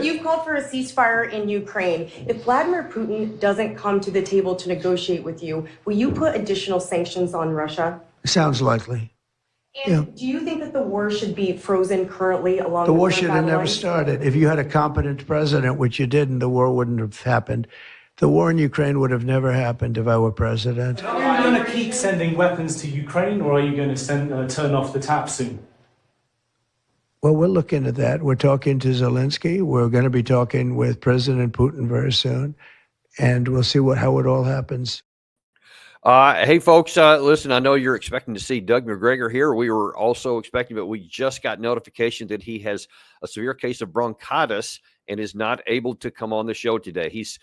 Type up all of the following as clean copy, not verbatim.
You've called for a ceasefire in Ukraine. If Vladimir Putin doesn't come to the table to negotiate with you, will you put additional sanctions on Russia? Sounds likely. And do you think that the war should be frozen currently along the the war border should have battle never lines? started. If you had a competent president, which you didn't, the war wouldn't have happened. The war in Ukraine would have never happened if I were president. Are you going to keep sending weapons to Ukraine, or are you going to turn off the tap soon? Well, we're looking at that. We're talking to Zelensky. We're going to be talking with President Putin very soon, and we'll see how it all happens. Hey, folks, listen, I know you're expecting to see Doug McGregor here. We were also expecting, but we just got notification that he has a severe case of bronchitis and is not able to come on the show today. He's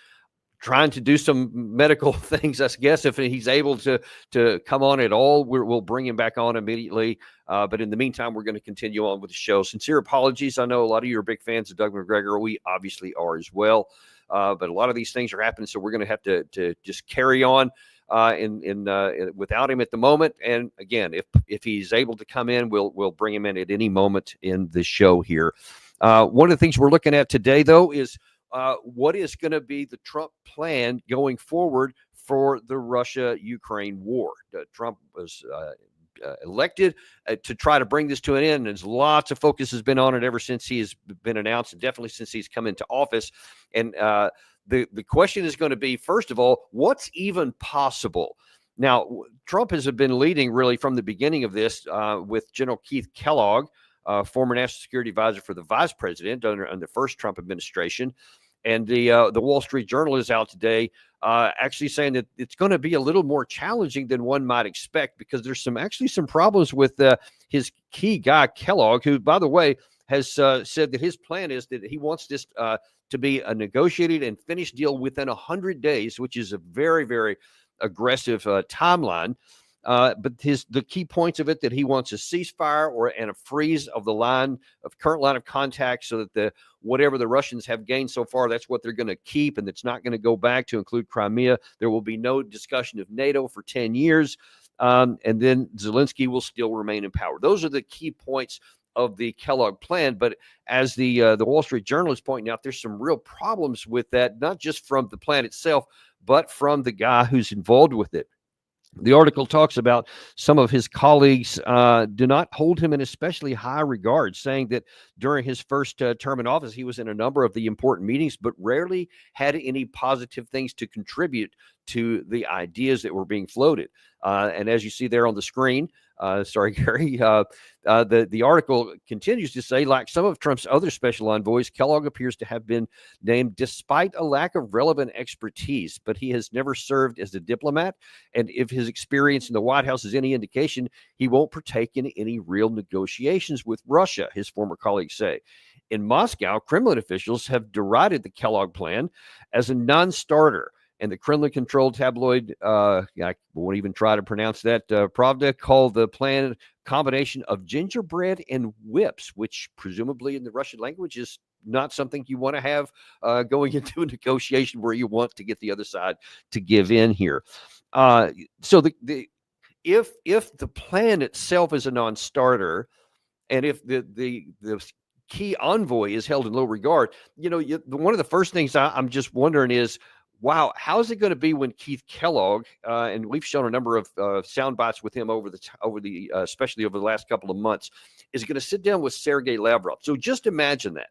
trying to do some medical things, I guess. If he's able to come on at all, we'll bring him back on immediately. But in the meantime, we're going to continue on with the show. Sincere apologies. I know a lot of you are big fans of Doug McGregor. We obviously are as well. But a lot of these things are happening, so we're going to have to just carry on without him at the moment. And again, if he's able to come in, we'll bring him in at any moment in the show here. One of the things we're looking at today, though, is what is going to be the Trump plan going forward for the Russia-Ukraine war. Trump was elected to try to bring this to an end. And lots of focus has been on it ever since he has been announced, and definitely since he's come into office. And the question is going to be, first of all, what's even possible? Now, Trump has been leading really from the beginning of this with General Keith Kellogg, former national security advisor for the vice president under the first Trump administration. And the Wall Street Journal is out today actually saying that it's going to be a little more challenging than one might expect, because there's some problems with his key guy, Kellogg, who, by the way, has said that his plan is that he wants this to be a negotiated and finished deal within 100 days, which is a very, very aggressive timeline. But the key points of it, that he wants a ceasefire and a freeze of the current line of contact, so that whatever the Russians have gained so far, that's what they're going to keep, and it's not going to go back to include Crimea. There will be no discussion of NATO for 10 years, and then Zelensky will still remain in power. Those are the key points of the Kellogg plan. But as the Wall Street Journal is pointing out, there's some real problems with that, not just from the plan itself, but from the guy who's involved with it. The article talks about some of his colleagues do not hold him in especially high regard, saying that during his first term in office, he was in a number of the important meetings, but rarely had any positive things to contribute to the ideas that were being floated. And as you see there on the screen, sorry, Gary, the article continues to say, like some of Trump's other special envoys, Kellogg appears to have been named despite a lack of relevant expertise, but he has never served as a diplomat. And if his experience in the White House is any indication, he won't partake in any real negotiations with Russia, his former colleagues say. In Moscow, Kremlin officials have derided the Kellogg plan as a non-starter. And the Kremlin-controlled tabloid, I won't even try to pronounce that, Pravda, called the plan a combination of gingerbread and whips, which presumably in the Russian language is not something you want to have going into a negotiation where you want to get the other side to give in here. So if the plan itself is a non-starter, and if the key envoy is held in low regard, one of the first things I'm just wondering is, wow, how's it going to be when Keith Kellogg, and we've shown a number of sound bites with him especially over the last couple of months, is going to sit down with Sergey Lavrov. So just imagine that.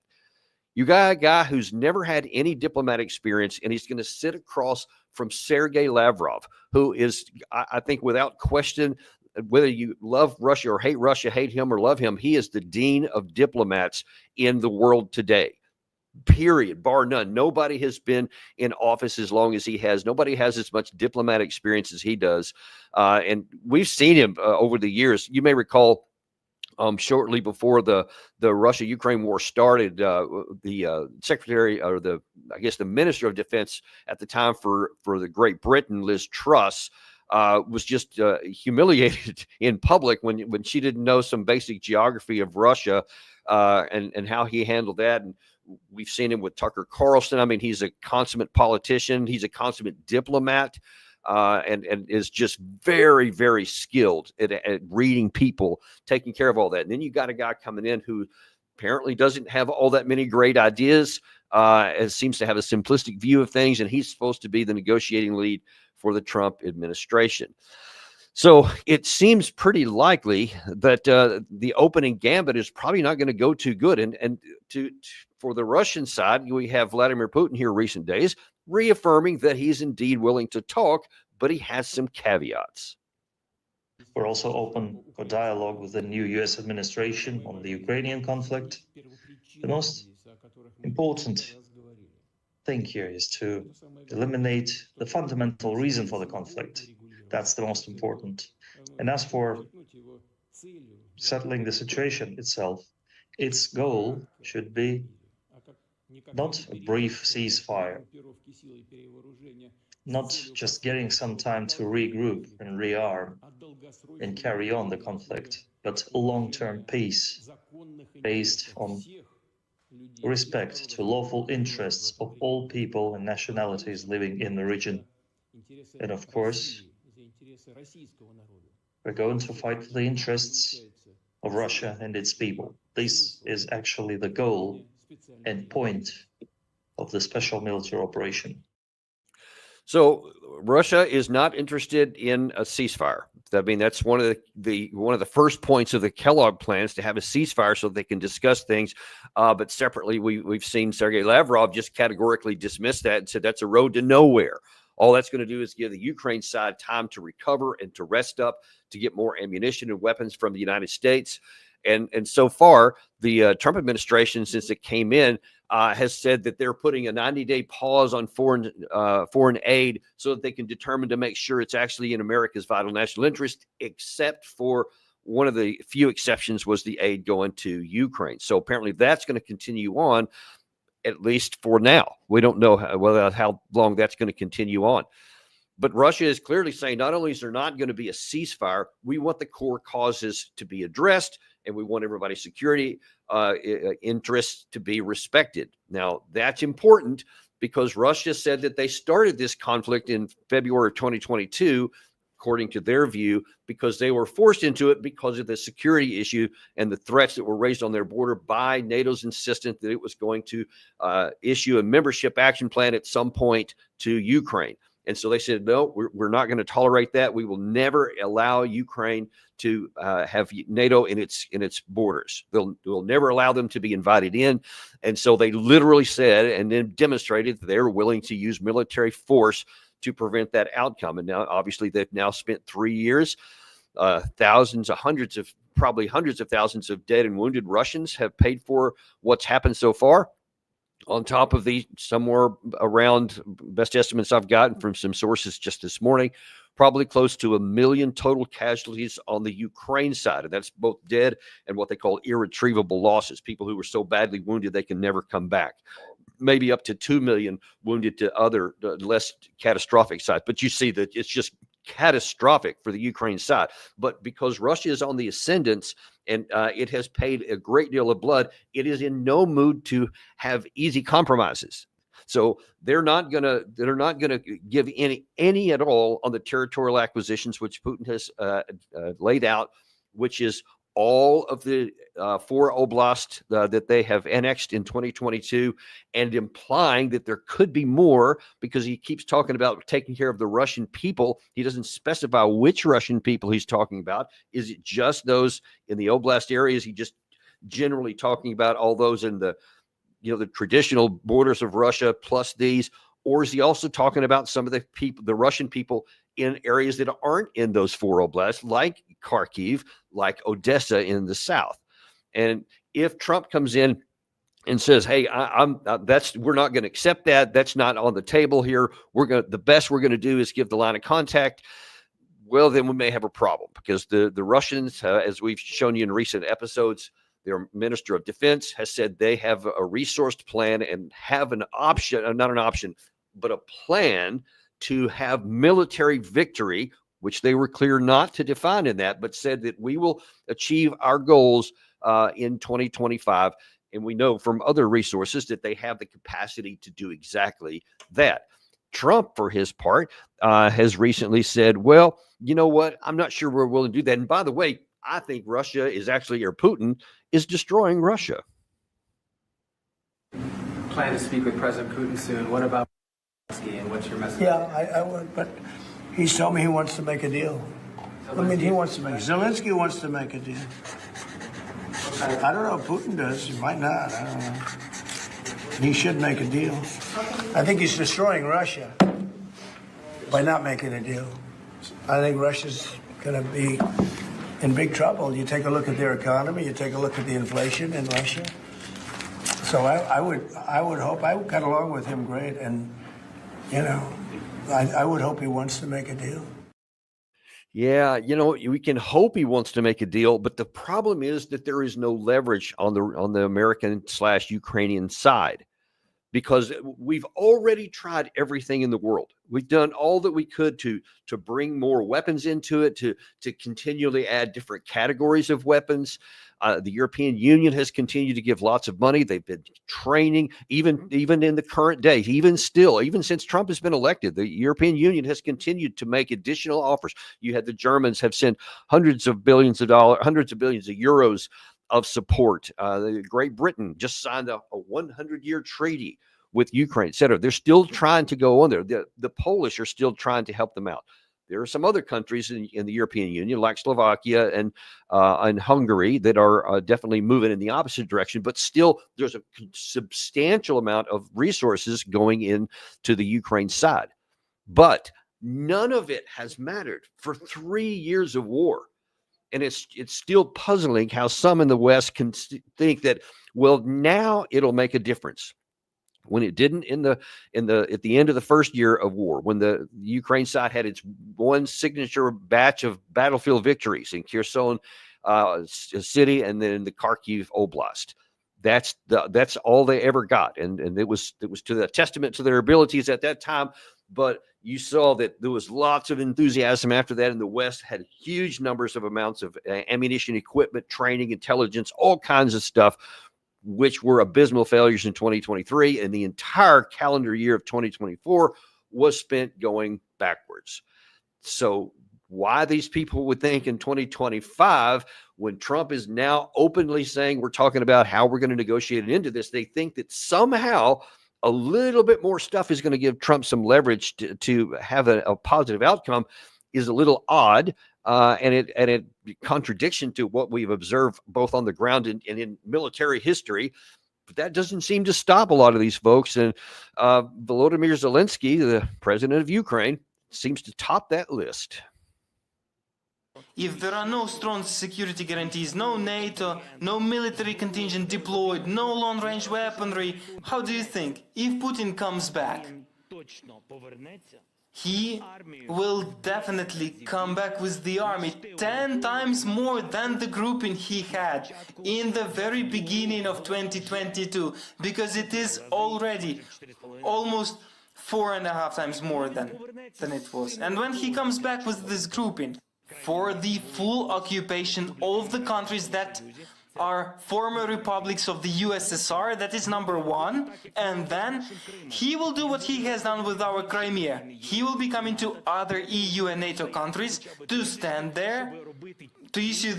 You got a guy who's never had any diplomatic experience, and he's going to sit across from Sergey Lavrov, who is, I think, without question, whether you love Russia, hate him or love him, he is the dean of diplomats in the world today. Period, bar none. Nobody has been in office as long as he has. Nobody has as much diplomatic experience as he does. And we've seen him over the years. You may recall shortly before the Russia-Ukraine war started, the secretary, or the Minister of Defense at the time for the Great Britain, Liz Truss, was just humiliated in public when she didn't know some basic geography of Russia, and how he handled that. And we've seen him with Tucker Carlson. I mean, he's a consummate politician. He's a consummate diplomat, and is just very, very skilled at reading people, taking care of all that. And then you got a guy coming in who apparently doesn't have all that many great ideas. It seems to have a simplistic view of things, and he's supposed to be the negotiating lead for the Trump administration. So it seems pretty likely that the opening gambit is probably not going to go too good. And for the Russian side, we have Vladimir Putin here recent days reaffirming that he's indeed willing to talk, but he has some caveats. We're also open for dialogue with the new US administration on the Ukrainian conflict. The most important thing here is to eliminate the fundamental reason for the conflict. That's the most important. And as for settling the situation itself, its goal should be not a brief ceasefire, not just getting some time to regroup and rearm and carry on the conflict, but a long-term peace based on respect to lawful interests of all people and nationalities living in the region. And of course, we're going to fight for the interests of Russia and its people. This is actually the goal and point of the special military operation. So Russia is not interested in a ceasefire. I mean, that's one of the first points of the Kellogg plans, to have a ceasefire so they can discuss things. But separately, we've seen Sergey Lavrov just categorically dismiss that and said that's a road to nowhere. All that's going to do is give the Ukraine side time to recover and to rest up, to get more ammunition and weapons from the United States. And so far, the Trump administration, since it came in, has said that they're putting a 90-day pause on foreign aid so that they can determine to make sure it's actually in America's vital national interest, except for one of the few exceptions was the aid going to Ukraine. So apparently that's going to continue on, at least for now. We don't know how long that's going to continue on. But Russia is clearly saying not only is there not going to be a ceasefire, we want the core causes to be addressed, and we want everybody's security interests to be respected. Now, that's important because Russia said that they started this conflict in February of 2022, according to their view, because they were forced into it because of the security issue and the threats that were raised on their border by NATO's insistence that it was going to issue a membership action plan at some point to Ukraine. And so they said, no, we're not going to tolerate that. We will never allow Ukraine to have NATO in its borders. We'll never allow them to be invited in. And so they literally said and then demonstrated that they're willing to use military force to prevent that outcome. And now, obviously, they've now spent 3 years. Probably hundreds of thousands of dead and wounded Russians have paid for what's happened so far. On top of the somewhere around, best estimates I've gotten from some sources just this morning, probably close to 1 million total casualties on the Ukraine side. And that's both dead and what they call irretrievable losses, people who were so badly wounded they can never come back. Maybe up to 2 million wounded to other less catastrophic sides. But you see that it's just catastrophic for the Ukraine side. But because Russia is on the ascendance and it has paid a great deal of blood, it is in no mood to have easy compromises. So they're not gonna give any at all on the territorial acquisitions which Putin has laid out, which is all of the 4 oblasts that they have annexed in 2022, and implying that there could be more because he keeps talking about taking care of the Russian people. He doesn't specify which Russian people he's talking about. Is it just those in the oblast areas? He just generally talking about all those in the traditional borders of Russia plus these, or is he also talking about some of the people, the Russian people in areas that aren't in those 4 oblasts, like Kharkiv, like Odessa in the south? And if Trump comes in and says, "Hey, we're not going to accept that. That's not on the table here. The best we're going to do is give the line of contact." Well, then we may have a problem because the Russians, as we've shown you in recent episodes, their Minister of Defense has said they have a resourced plan and have an option, not an option, but a plan to have military victory, which they were clear not to define in that, but said that we will achieve our goals in 2025. And we know from other resources that they have the capacity to do exactly that. Trump, for his part, has recently said, well, you know what? I'm not sure we're willing to do that. And by the way, I think Russia is actually, or Putin is destroying Russia. plan to speak with President Putin soon. What about Zelensky, and what's your message? Yeah, I would, but he's told me he wants to make a deal. I mean, Zelensky wants to make a deal. I don't know if Putin does. He might not. I don't know. He should make a deal. I think he's destroying Russia by not making a deal. I think Russia's going to be in big trouble. You take a look at their economy. You take a look at the inflation in Russia. So I would hope. I got along with him great, and I would hope he wants to make a deal. Yeah, we can hope he wants to make a deal, but the problem is that there is no leverage on the American/Ukrainian side, because we've already tried everything in the world. We've done all that we could to bring more weapons into it, to continually add different categories of weapons. The European Union has continued to give lots of money. They've been training, even in the current day, even since Trump has been elected, the European Union has continued to make additional offers. You had the Germans have sent hundreds of billions of euros of support. Great Britain just signed a 100-year treaty with Ukraine, et cetera. They're still trying to go on there. The Polish are still trying to help them out. There are some other countries in the European Union, like Slovakia and Hungary, that are definitely moving in the opposite direction. But still, there's a substantial amount of resources going into the Ukraine side. But none of it has mattered for 3 years of war. And it's still puzzling how some in the West can think that, well, now it'll make a difference, when it didn't at the end of the first year of war, when the Ukraine side had its one signature batch of battlefield victories in Kherson city and then in the Kharkiv Oblast. That's all they ever got, and it was to the testament to their abilities at that time. But you saw that there was lots of enthusiasm after that, and the West had huge numbers of amounts of ammunition, equipment, training, intelligence, all kinds of stuff, which were abysmal failures in 2023, and the entire calendar year of 2024 was spent going backwards. So why these people would think in 2025, when Trump is now openly saying we're talking about how we're going to negotiate it into this, they think that somehow a little bit more stuff is going to give Trump some leverage to have a positive outcome, is a little odd. And it contradiction to what we've observed both on the ground and in military history. But that doesn't seem to stop a lot of these folks. And Volodymyr Zelensky, the president of Ukraine, seems to top that list. If there are no strong security guarantees, no NATO, no military contingent deployed, no long-range weaponry, how do you think, if Putin comes back, he will definitely come back with the army 10 times more than the grouping he had in the very beginning of 2022, because it is already almost 4.5 times more than it was. And when he comes back with this grouping for the full occupation of the countries that are former republics of the USSR, that is number one, and then he will do what he has done with our Crimea. He will be coming to other EU and NATO countries to stand there, to issue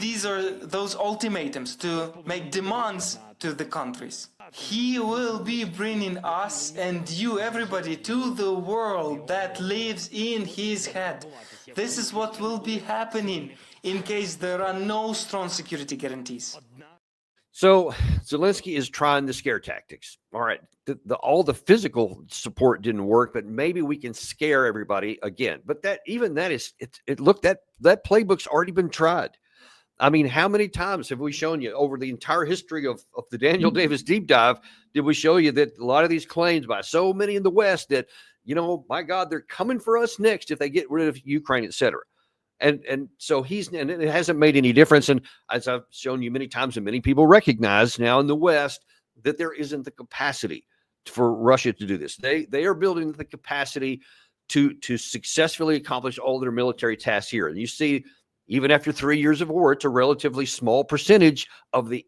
those ultimatums, to make demands to the countries. He will be bringing us and you, everybody, to the world that lives in his head. This is what will be happening in case there are no strong security guarantees. So Zelensky is trying the scare tactics. All right, all the physical support didn't work, but maybe we can scare everybody again. But that playbook's already been tried. I mean, how many times have we shown you over the entire history of the Daniel Davis deep dive? Did we show you that a lot of these claims by so many in the West that, my God, they're coming for us next if they get rid of Ukraine, et cetera. And so and it hasn't made any difference. And as I've shown you many times, and many people recognize now in the West that there isn't the capacity for Russia to do this. They are building the capacity to successfully accomplish all their military tasks here. And you see, even after 3 years of war, it's a relatively small percentage of the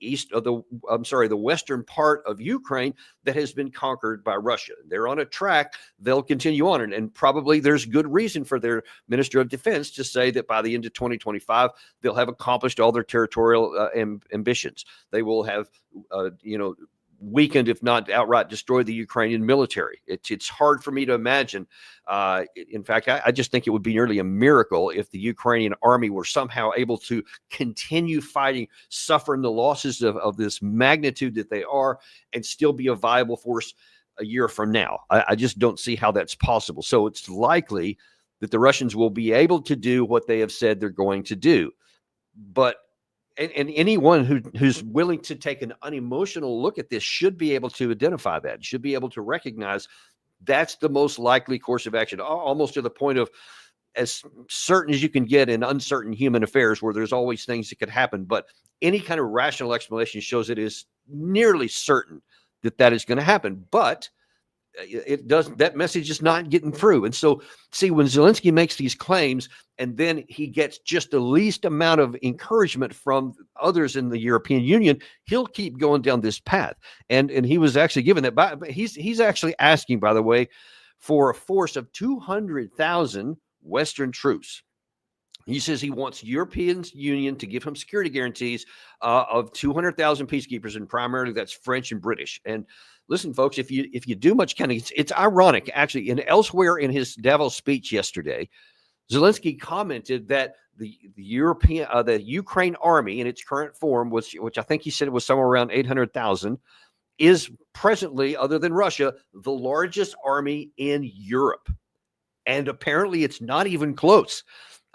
western part of Ukraine that has been conquered by Russia. They're on a track. They'll continue on. And probably there's good reason for their Minister of Defense to say that by the end of 2025, they'll have accomplished all their territorial ambitions. They will have, weakened, if not outright destroyed, the Ukrainian military. It's hard for me to imagine. In fact, I just think it would be nearly a miracle if the Ukrainian army were somehow able to continue fighting, suffering the losses of this magnitude that they are, and still be a viable force a year from now. I just don't see how that's possible. So it's likely that the Russians will be able to do what they have said they're going to do. But and anyone who's willing to take an unemotional look at this should be able to identify that, should be able to recognize that's the most likely course of action, almost to the point of as certain as you can get in uncertain human affairs where there's always things that could happen. But any kind of rational explanation shows it is nearly certain that is going to happen. But it doesn't, that message is not getting through. And so, see, when Zelensky makes these claims and then he gets just the least amount of encouragement from others in the European Union, he'll keep going down this path. And he was actually given that, but he's actually asking, by the way, for a force of 200,000 Western troops. He says he wants European Union to give him security guarantees of 200,000 peacekeepers, and primarily that's French and British. And listen, folks, if you do much counting, it's ironic, actually. And elsewhere in his Davos speech yesterday, Zelensky commented that the Ukraine army in its current form, which I think he said it was somewhere around 800,000, is presently, other than Russia, the largest army in Europe. And apparently it's not even close.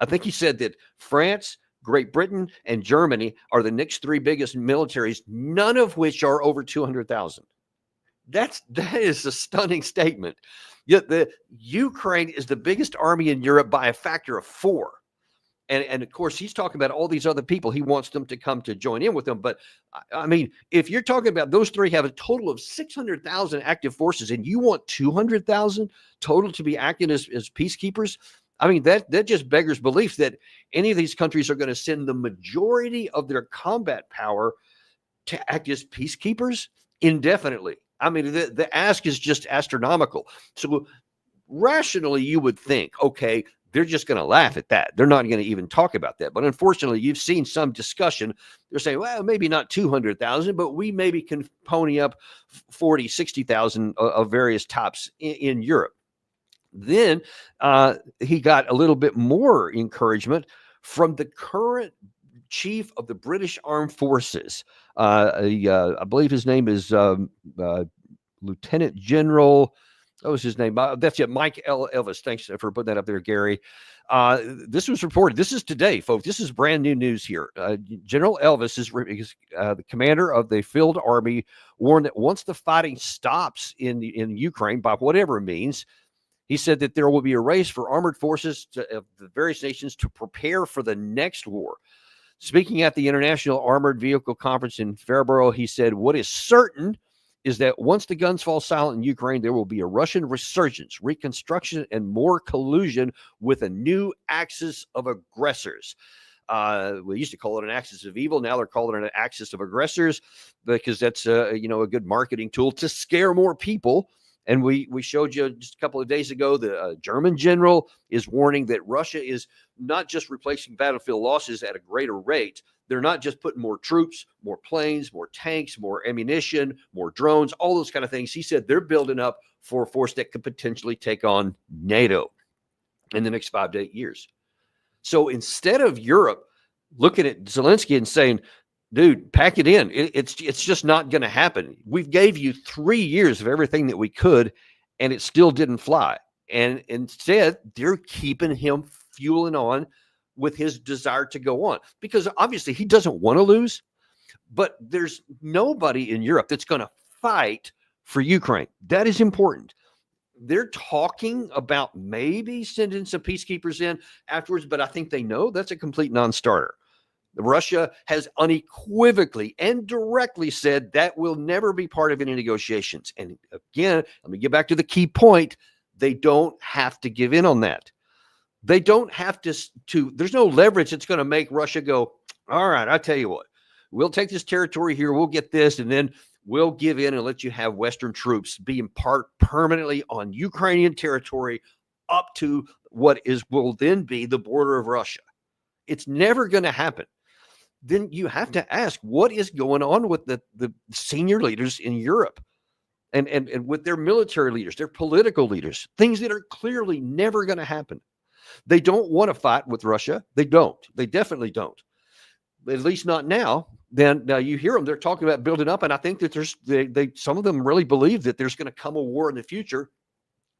I think he said that France, Great Britain, and Germany are the next three biggest militaries, none of which are over 200,000. That is a stunning statement. Yet the Ukraine is the biggest army in Europe by a factor of 4. And of course, he's talking about all these other people. He wants them to come to join in with them. But I mean, if you're talking about those three have a total of 600,000 active forces, and you want 200,000 total to be acting as peacekeepers, I mean, that just beggars belief that any of these countries are going to send the majority of their combat power to act as peacekeepers indefinitely. I mean, the ask is just astronomical. So rationally, you would think, okay, they're just going to laugh at that. They're not going to even talk about that. But unfortunately, you've seen some discussion. They're saying, well, maybe not 200,000, but we maybe can pony up 40, 60,000 of various types in Europe. Then he got a little bit more encouragement from the current chief of the British Armed Forces. I believe his name is Lieutenant General. What was his name? That's it, Mike Elvis. Thanks for putting that up there, Gary. This was reported. This is today, folks. This is brand new news here. General Elvis is the commander of the field army, warned that once the fighting stops in Ukraine, by whatever means, he said that there will be a race for armored forces of the various nations to prepare for the next war. Speaking at the International Armored Vehicle Conference in February, he said, what is certain is that once the guns fall silent in Ukraine, there will be a Russian resurgence, reconstruction, and more collusion with a new axis of aggressors. We used to call it an axis of evil. Now they're calling it an axis of aggressors because that's a good marketing tool to scare more people. And we showed you just a couple of days ago, the German general is warning that Russia is not just replacing battlefield losses at a greater rate. They're not just putting more troops, more planes, more tanks, more ammunition, more drones, all those kind of things. He said they're building up for a force that could potentially take on NATO in the next 5 to 8 years. So instead of Europe looking at Zelensky and saying, dude, pack it in. It's just not going to happen. We gave you 3 years of everything that we could, and it still didn't fly. And instead, they're keeping him fueling on with his desire to go on, because obviously he doesn't want to lose, but there's nobody in Europe that's going to fight for Ukraine. That is important. They're talking about maybe sending some peacekeepers in afterwards, but I think they know that's a complete non-starter. Russia has unequivocally and directly said that will never be part of any negotiations. And again, let me get back to the key point. They don't have to give in on that. They don't have to there's no leverage that's going to make Russia go, all right, I tell you what, we'll take this territory here, we'll get this, and then we'll give in and let you have Western troops being permanently on Ukrainian territory up to what will then be the border of Russia. It's never going to happen. then you have to ask what is going on with the senior leaders in Europe and with their military leaders, their political leaders, things that are clearly never going to happen. They don't want to fight with Russia. They don't. They definitely don't. At least not now. Then now you hear them, they're talking about building up. And I think that some of them really believe that there's going to come a war in the future.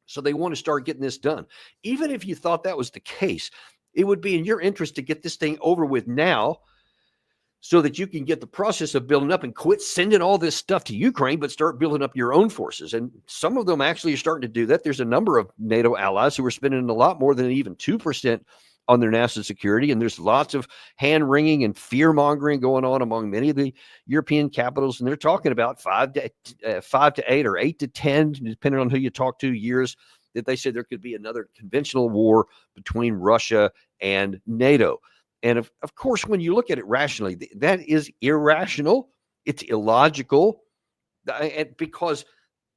So they want to start getting this done. Even if you thought that was the case, it would be in your interest to get this thing over with now so that you can get the process of building up and quit sending all this stuff to Ukraine, but start building up your own forces. And some of them actually are starting to do that. There's a number of NATO allies who are spending a lot more than even 2% on their national security. And there's lots of hand wringing and fear mongering going on among many of the European capitals. And they're talking about 5 to 8 or 8 to 10, depending on who you talk to, years that they said there could be another conventional war between Russia and NATO. And of course, when you look at it rationally, that is irrational. It's illogical. And because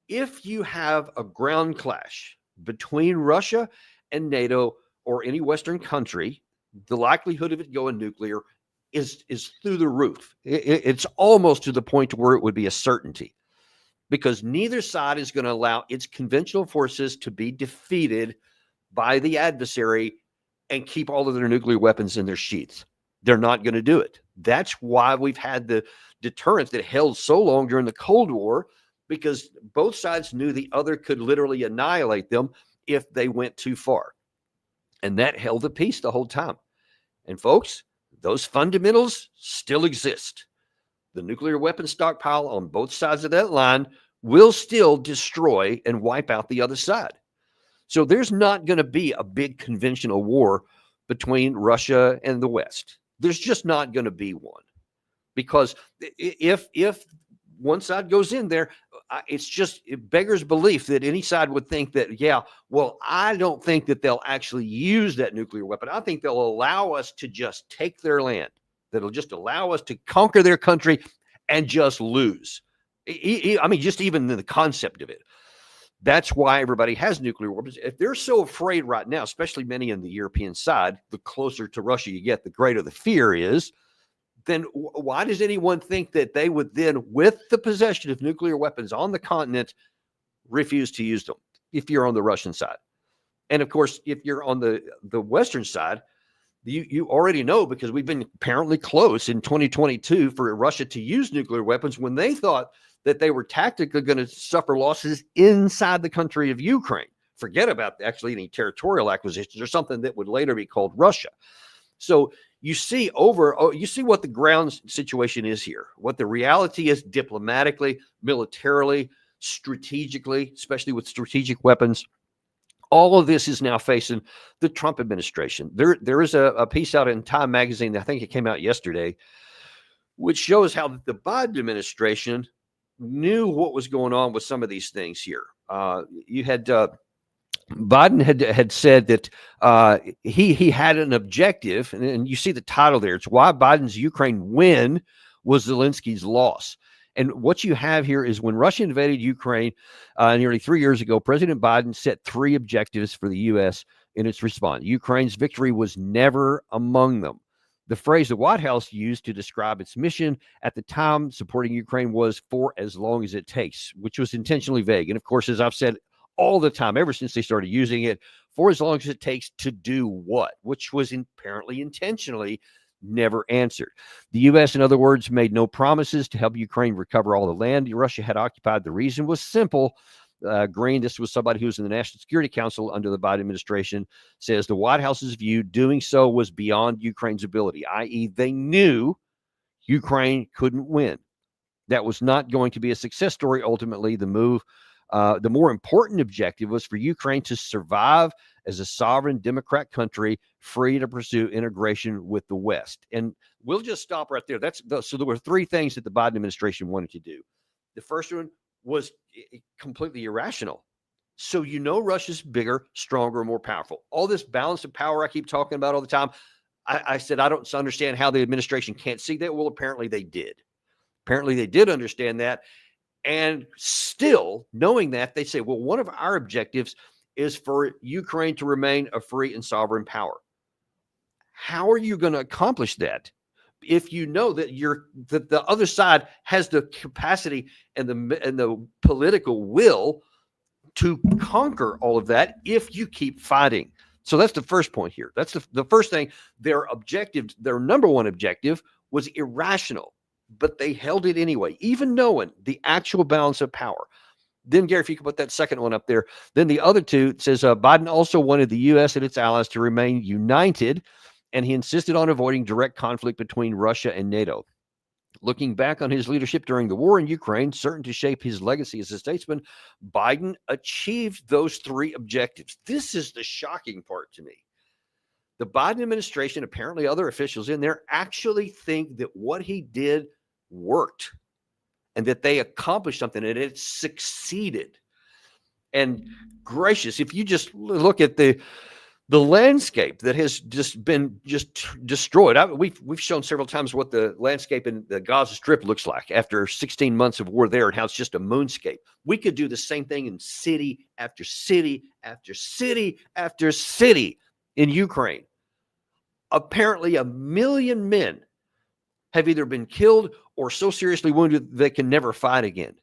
if you have a ground clash between Russia and NATO or any Western country, the likelihood of it going nuclear is through the roof. It's almost to the point where it would be a certainty, because neither side is going to allow its conventional forces to be defeated by the adversary and keep all of their nuclear weapons in their sheaths. They're not going to do it. That's why we've had the deterrence that held so long during the Cold War, because both sides knew the other could literally annihilate them if they went too far. And that held the peace the whole time. And folks, those fundamentals still exist. The nuclear weapon stockpile on both sides of that line will still destroy and wipe out the other side. So there's not going to be a big conventional war between Russia and the West. There's just not going to be one, because if one side goes in there, it beggars belief that any side would think that, yeah, well, I don't think that they'll actually use that nuclear weapon. I think they'll allow us to just take their land. That'll just allow us to conquer their country and just lose. I mean, just even the concept of it. That's why everybody has nuclear weapons. If they're so afraid right now, especially many on the European side, the closer to Russia you get, the greater the fear is. Then why does anyone think that they would then, with the possession of nuclear weapons on the continent, refuse to use them if you're on the Russian side? And of course, if you're on the Western side, you already know, because we've been apparently close in 2022 for Russia to use nuclear weapons when they thought that they were tactically going to suffer losses inside the country of Ukraine. Forget about actually any territorial acquisitions or something that would later be called Russia. So you see what the ground situation is here, what the reality is diplomatically, militarily, strategically, especially with strategic weapons. All of this is now facing the Trump administration. There is a piece out in Time magazine, I think it came out yesterday, which shows how the Biden administration knew what was going on with some of these things here. You had Biden had said that he had an objective, and you see the title there. It's why Biden's Ukraine win was Zelensky's loss. And what you have here is when Russia invaded Ukraine nearly 3 years ago, President Biden set 3 objectives for the U.S. in its response. Ukraine's victory was never among them. The phrase the White House used to describe its mission at the time supporting Ukraine was "for as long as it takes," which was intentionally vague. And of course, as I've said all the time, ever since they started using it, for as long as it takes to do what, which was apparently intentionally never answered. The U.S., in other words, made no promises to help Ukraine recover all the land Russia had occupied. The reason was simple. Green, this was somebody who was in the National Security Council under the Biden administration, says the White House's view doing so was beyond Ukraine's ability, i.e. they knew Ukraine couldn't win. That was not going to be a success story. Ultimately, the more important objective was for Ukraine to survive as a sovereign democrat country, free to pursue integration with the West. And we'll just stop right there. So there were 3 things that the Biden administration wanted to do. The first one was completely irrational. So Russia's bigger, stronger, more powerful. All this balance of power I keep talking about all the time. I said I don't understand how the administration can't see that. Well, apparently they did. Apparently they did understand that. And still, knowing that, they say, well, one of our objectives is for Ukraine to remain a free and sovereign power. How are you going to accomplish that? if you know that that the other side has the capacity and the political will to conquer all of that if you keep fighting. So that's the first point here. That's the first thing. Their objective, their number one objective, was irrational, but they held it anyway, even knowing the actual balance of power. Then, Gary, if you could put that second one up there. Then the other two, it says Biden also wanted the U.S. and its allies to remain united, and he insisted on avoiding direct conflict between Russia and NATO. Looking back on his leadership during the war in Ukraine, certain to shape his legacy as a statesman, Biden achieved those three objectives. This is the shocking part to me. The Biden administration, apparently other officials in there, actually think that what he did worked and that they accomplished something and it succeeded. And gracious, if you just look at the landscape that has just been destroyed. We've shown several times what the landscape in the Gaza Strip looks like after 16 months of war there and how it's just a moonscape. We could do the same thing in city after city after city after city in Ukraine. Apparently 1 million men have either been killed or so seriously wounded they can never fight again.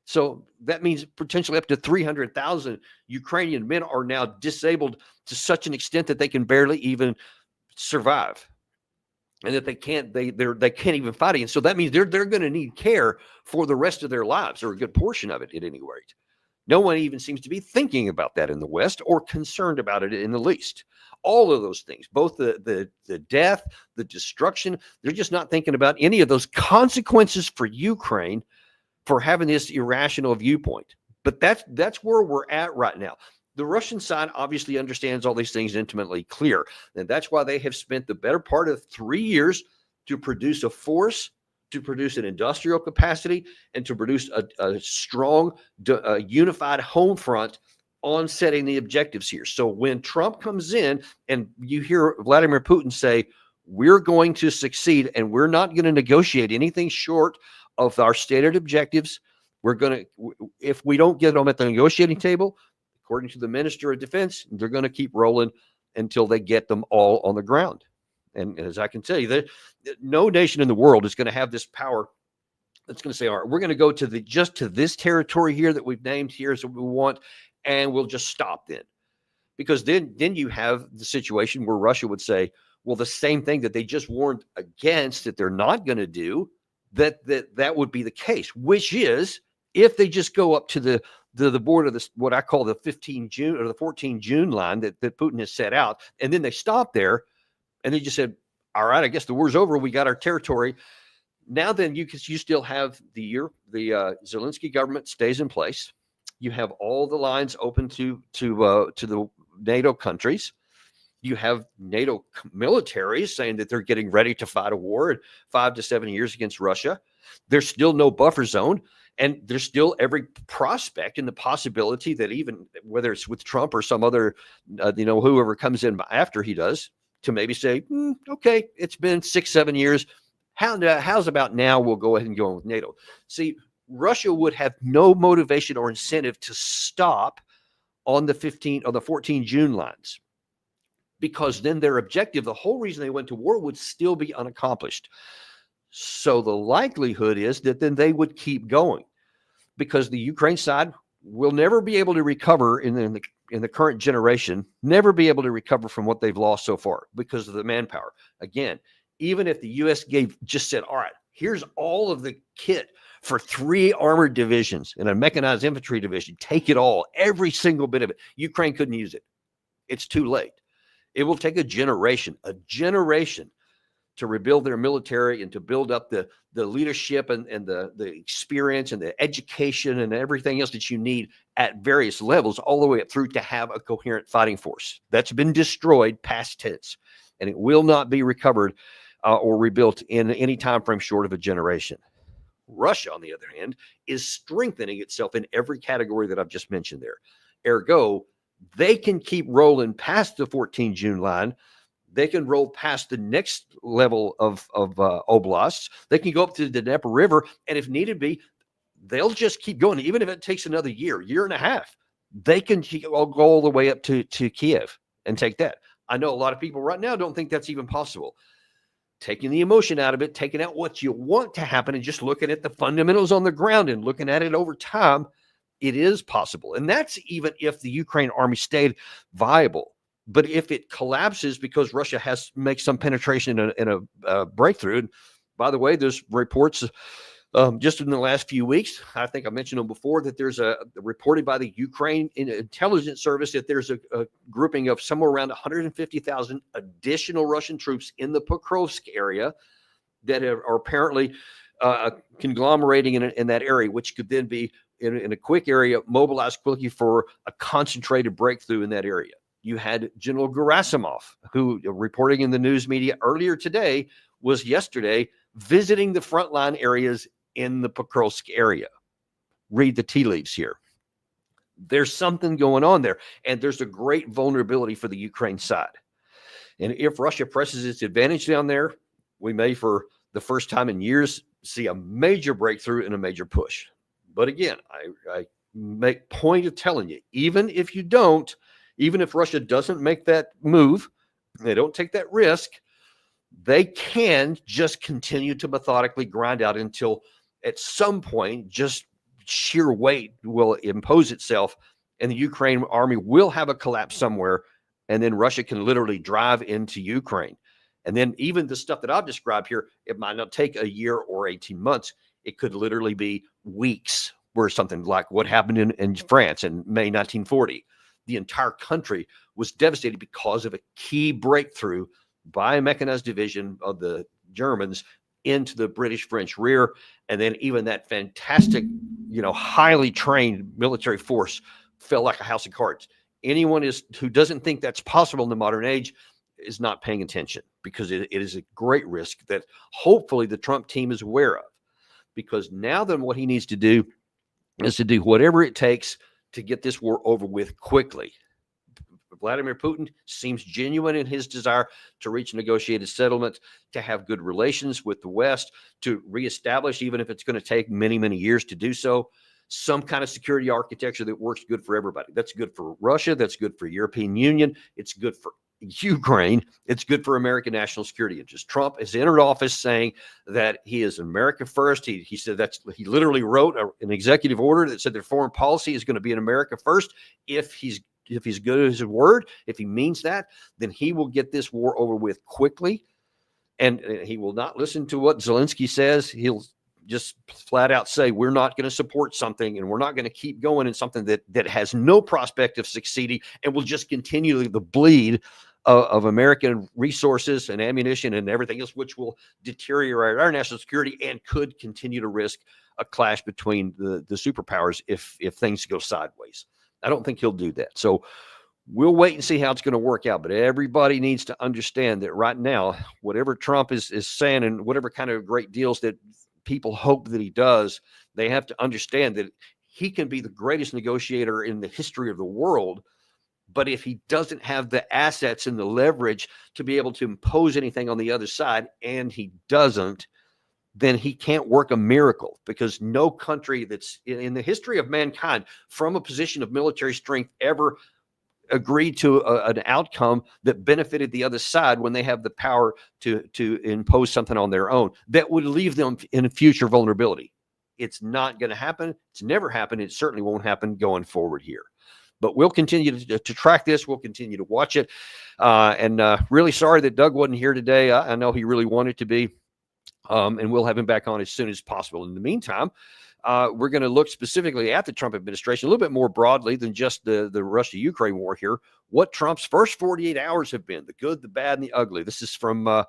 So that means potentially up to 300,000 Ukrainian men are now disabled to such an extent that they can barely even survive, and that they can't even fight again. So that means they're going to need care for the rest of their lives, or a good portion of it at any rate. No one even seems to be thinking about that in the West or concerned about it in the least. All of those things, both the death, the destruction, they're just not thinking about any of those consequences for Ukraine for having this irrational viewpoint. But that's where we're at right now. The Russian side obviously understands all these things intimately clear. And that's why they have spent the better part of 3 years to produce a force, to produce an industrial capacity, and to produce a strong, unified home front on setting the objectives here. So when Trump comes in and you hear Vladimir Putin say, we're going to succeed and we're not going to negotiate anything short of our stated objectives. We're going to, if we don't get them at the negotiating table, according to the Minister of Defense, they're going to keep rolling until they get them all on the ground. And as I can tell you, that no nation in the world is going to have this power that's going to say, all right, we're going to go to just to this territory here that we've named here is what we want, and we'll just stop then. Because then you have the situation where Russia would say, well, the same thing that they just warned against that they're not going to do, that would be the case, which is if they just go up to the border of this, what I call the 15 June or the 14 June line that Putin has set out, and then they stop there and they just said, all right, I guess the war's over. We got our territory. Now then you still have the Zelensky government stays in place. You have all the lines open to the NATO countries. You have NATO militaries saying that they're getting ready to fight a war in 5 to 7 years against Russia. There's still no buffer zone, and there's still every prospect and the possibility that even whether it's with Trump or some other, whoever comes in after he does, to maybe say, okay, it's been 6-7 years. How's about now? We'll go ahead and go on with NATO. See, Russia would have no motivation or incentive to stop on the 14 June lines, because then their objective, the whole reason they went to war, would still be unaccomplished. So the likelihood is that then they would keep going, because the Ukraine side will never be able to recover in the current generation, never be able to recover from what they've lost so far because of the manpower. Again, even if the U.S. just said, all right, here's all of the kit for 3 armored divisions and a mechanized infantry division, take it all, every single bit of it. Ukraine couldn't use it. It's too late. It will take a generation to rebuild their military and to build up the leadership and the experience and the education and everything else that you need at various levels, all the way up through to have a coherent fighting force. That's been destroyed past tense, and it will not be recovered or rebuilt in any time frame short of a generation. Russia, on the other hand, is strengthening itself in every category that I've just mentioned there. Ergo, they can keep rolling past the 14 June line. They can roll past the next level of oblasts. They can go up to the Dnieper River, and if needed be, they'll just keep going. Even if it takes another year and a half, they can go all the way up to Kiev and take that. I know a lot of people right now don't think that's even possible. taking the emotion out of it, taking out what you want to happen, and just looking at the fundamentals on the ground and looking at it over time, it is possible. And that's even if the Ukraine army stayed viable. But if it collapses because Russia makes some penetration in a breakthrough, and by the way, there's reports just in the last few weeks, I think I mentioned them before, that there's reported by the Ukraine intelligence service that there's a grouping of somewhere around 150,000 additional Russian troops in the Pokrovsk area that are apparently conglomerating in that area, which could then be in a quick area mobilized quickly for a concentrated breakthrough in that area. You had General Gerasimov, who reporting in the news media earlier today, was yesterday visiting the frontline areas in the Pokrovsk area. Read the tea leaves here. There's something going on there, and there's a great vulnerability for the Ukraine side. And if Russia presses its advantage down there, we may, for the first time in years, see a major breakthrough and a major push. But again, I make point of telling you, even if Russia doesn't make that move, they don't take that risk, they can just continue to methodically grind out until at some point just sheer weight will impose itself and the Ukraine army will have a collapse somewhere, and then Russia can literally drive into Ukraine. And then even the stuff that I've described here, it might not take a year or 18 months. It could literally be weeks, where something like what happened in France in May 1940. The entire country was devastated because of a key breakthrough by a mechanized division of the Germans into the British-French rear. And then even that fantastic, highly trained military force fell like a house of cards. Anyone who doesn't think that's possible in the modern age is not paying attention, because it is a great risk that hopefully the Trump team is aware of. Because now then what he needs to do is to do whatever it takes to get this war over with quickly. Vladimir Putin seems genuine in his desire to reach a negotiated settlement, to have good relations with the West, to reestablish, even if it's going to take many, many years to do so, some kind of security architecture that works good for everybody. That's good for Russia. That's good for European Union. It's good for Ukraine. It's good for American national security interests. Trump has entered office saying that he is America first. He said he literally wrote an executive order that said that foreign policy is going to be in America first. If he's good at his word, if he means that, then he will get this war over with quickly. And he will not listen to what Zelensky says. He'll just flat out say, we're not going to support something, and we're not going to keep going in something that has no prospect of succeeding, and will just continue the bleed of American resources and ammunition and everything else, which will deteriorate our national security and could continue to risk a clash between the superpowers if things go sideways. I don't think he'll do that. So we'll wait and see how it's going to work out. But everybody needs to understand that right now, whatever Trump is saying and whatever kind of great deals that people hope that he does, they have to understand that he can be the greatest negotiator in the history of the world. But if he doesn't have the assets and the leverage to be able to impose anything on the other side, and he doesn't, then he can't work a miracle, because no country that's in the history of mankind from a position of military strength ever agreed to an outcome that benefited the other side when they have the power to impose something on their own that would leave them in future vulnerability. It's not going to happen. It's never happened. It certainly won't happen going forward here. But we'll continue to track this. We'll continue to watch it. And really sorry that Doug wasn't here today. I know he really wanted to be. And we'll have him back on as soon as possible. In the meantime, we're going to look specifically at the Trump administration a little bit more broadly than just the Russia-Ukraine war here. What Trump's first 48 hours have been, the good, the bad, and the ugly. This is from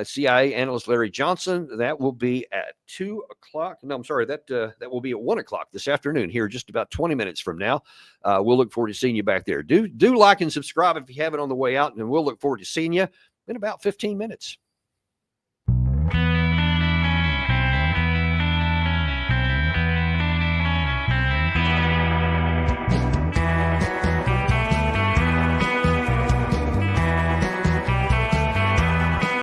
CIA analyst Larry Johnson. That will be at 2 o'clock. No, I'm sorry. That will be at 1 o'clock this afternoon here, just about 20 minutes from now. We'll look forward to seeing you back there. Do like and subscribe if you haven't on the way out, and we'll look forward to seeing you in about 15 minutes.